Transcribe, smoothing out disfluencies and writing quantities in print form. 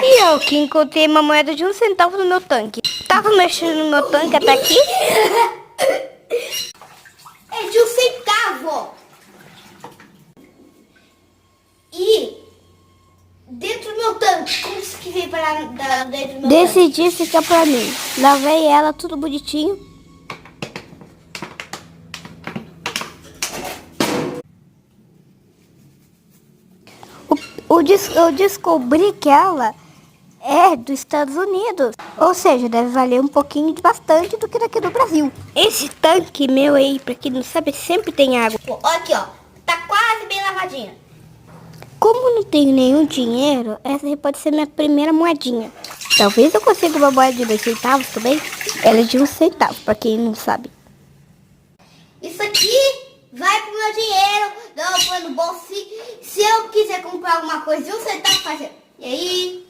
vai. E eu que encontrei uma moeda de 1 centavo no meu tanque. Tava mexendo no meu tanque até aqui. É de 1 centavo. E dentro do meu tanque, como isso que veio para dentro do meu tanque? Decidi ficar pra mim. Lavei ela tudo bonitinho. Eu descobri que ela é dos Estados Unidos. Ou seja, deve valer um pouquinho de bastante do que daqui do Brasil. Esse tanque meu aí, pra quem não sabe, sempre tem água. Olha aqui, ó. Tá quase bem lavadinha. Como não tenho nenhum dinheiro, essa aí pode ser minha primeira moedinha. Talvez eu consiga uma moeda de 2 centavos também. Ela é de 1 centavo, pra quem não sabe. Isso aqui vai pro meu dinheiro. Não, eu põe no bolso. Se eu quiser comprar alguma coisa de 1 centavo, faz. E aí?